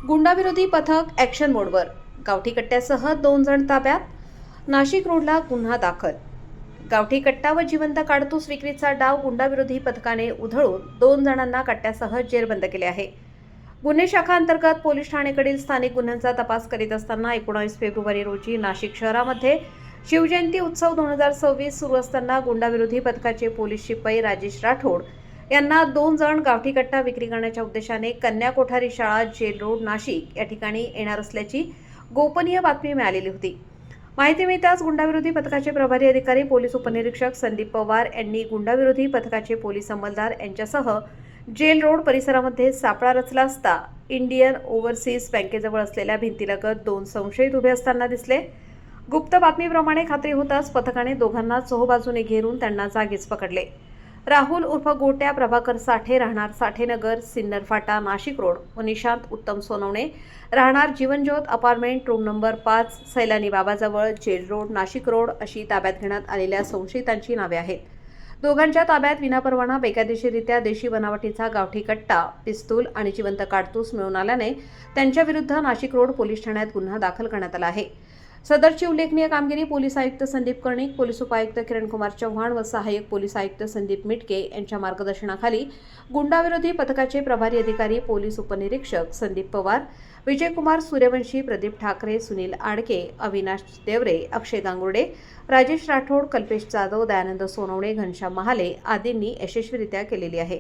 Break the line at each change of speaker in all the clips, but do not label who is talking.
गुंडाविरोधी पथक ॲक्शन मोडवर. गावठी कट्ट्यासह 2 जण ताब्यात. नाशिक रोडला गुन्हा दाखल. गावठी कट्टा व जिवंत काडतूस विक्रीचा डाव गुंडाविरोधी पथकाने उधळून 2 जणांना कट्ट्यासह जेरबंद केले आहे. गुन्हे शाखा अंतर्गत पोलीस ठाणेकडील स्थानिक गुन्ह्यांचा तपास करीत असताना 19 फेब्रुवारी रोजी नाशिक शहरामध्ये शिवजयंती उत्सव 2026 सुरू असताना गुंडाविरोधी पथकाचे पोलीस शिपाई राजेश राठोड यांना 2 जण गावठी कट्टा विक्री करण्याच्या उद्देशाने कन्या कोठारी शाळा जेल रोड नाशिक या ठिकाणी येणार असल्याची गोपनीय बातमी मिळालेली होती. माहिती मिळताच गुंडाविरोधी पथकाचे प्रभारी अधिकारी पोलीस उपनिरीक्षक संदीप पवार यांनी गुंडाविरोधी पथकाचे पोलीस अंमलदार यांच्यासह जेल रोड परिसरामध्ये सापळा रचला असता इंडियन ओव्हरसीज बँकेजवळ असलेल्या भिंतीलगत 2 संशयित उभे असताना दिसले. गुप्त बातमीप्रमाणे खात्री होताच पथकाने दोघांना चोहोबाजूने घेरून त्यांना जागीच पकडले. राहुल उर्फ गोट्या प्रभाकर साठे राहणार साठेनगर सिन्नर फाटा नाशिक रोड व निशांत उत्तम सोनवणे राहणार Jeevanjyot apartment room number 5 Sailani बाबाजवळ जेल रोड नाशिक रोड अशी ताब्यात घेण्यात आलेल्या संशयितांची नावे आहेत. दोघांच्या ताब्यात विनापरवाना बेकायदेशीररित्या देशी बनावटीचा गावठी कट्टा, पिस्तूल आणि जिवंत काडतूस मिळून आल्याने त्यांच्याविरुद्ध नाशिक रोड पोलीस ठाण्यात गुन्हा दाखल करण्यात आला आहे. सदरची उल्लेखनीय कामगिरी पोलीस आयुक्त संदीप कर्णिक, पोलीस उपायुक्त किरणकुमार चव्हाण व सहाय्यक पोलीस आयुक्त संदीप मिटके यांच्या मार्गदर्शनाखाली गुंडाविरोधी पथकाचे प्रभारी अधिकारी पोलीस उपनिरीक्षक संदीप पवार, विजयकुमार सूर्यवंशी, प्रदीप ठाकरे, सुनील आडके, अविनाश देवरे, अक्षय गांगुर्डे, राजेश राठोड, कल्पेश जाधव, दयानंद सोनवणे, घनश्याम महाले आदींनी यशस्वीरित्या केलेली आहे.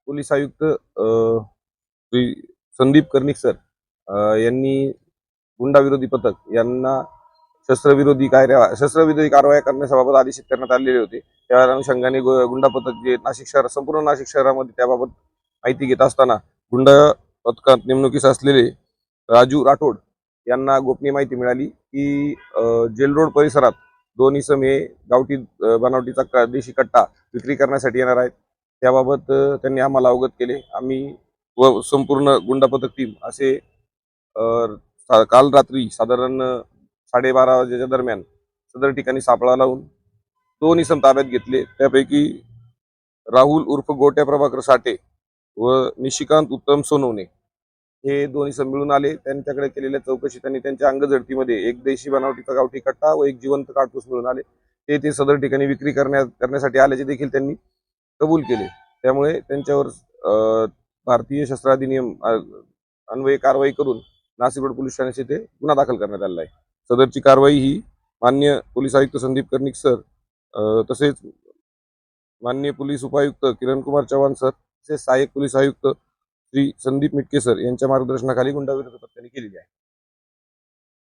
पोलीस आयुक्त श्री संदीप कर्णिक सर यांनी गुंडाविरोधी पथक यांना शस्त्रविरोधी कारवाया करण्याबाबत आदेशित करण्यात आलेले होते. त्या अनुषंगाने गुंडा पथक जे नाशिक शहर संपूर्ण नाशिक शहरामध्ये त्याबाबत माहिती घेत असताना गुंडा पथकात नेमणुकीस असलेले राजू राठोड यांना गोपनीय माहिती मिळाली की जेल रोड परिसरात 2 इसम हे गावठी बनावटीचा देशी कट्टा विक्री करण्यासाठी येणार आहेत. त्याबाबत त्यांनी आम्हाला अवगत केले. आम्ही व संपूर्ण गुंडा पथक टीम असे काल रात्री साधारण 12:30 वाजेच्या दरम्यान सदर ठिकाणी सापळा लावून 2 इसम ताब्यात घेतले. त्यापैकी राहुल उर्फ गोट्या प्रभाकर साठे व निशिकांत उत्तम सोनवणे हे 2 इसम मिळून आले. त्यांच्याकडे केलेल्या चौकशीत त्यांनी त्यांच्या अंगझडतीमध्ये एक देशी बनावटीचा गावठी कट्टा व एक जिवंत काडतूस मिळून आले. ते सदर ठिकाणी विक्री करण्यासाठी आल्याचे देखील त्यांनी कबूल केले. त्यामुळे त्यांच्यावर भारतीय शस्त्र अधिनियम अन्वये कारवाई करून नाशिक रोड पोलीस ठाण्याचे ते गुन्हा दाखल करण्यात आलेला आहे. सदरची कारवाई ही माननीय पोलीस आयुक्त संदीप कर्णिक सर तसेच माननीय पोलीस उपायुक्त किरणकुमार चव्हाण सर तसेच सहाय्यक पोलीस आयुक्त श्री संदीप मिटके सर यांच्या मार्गदर्शनाखाली गुंडाविरोधी पथकाने केलेली आहे.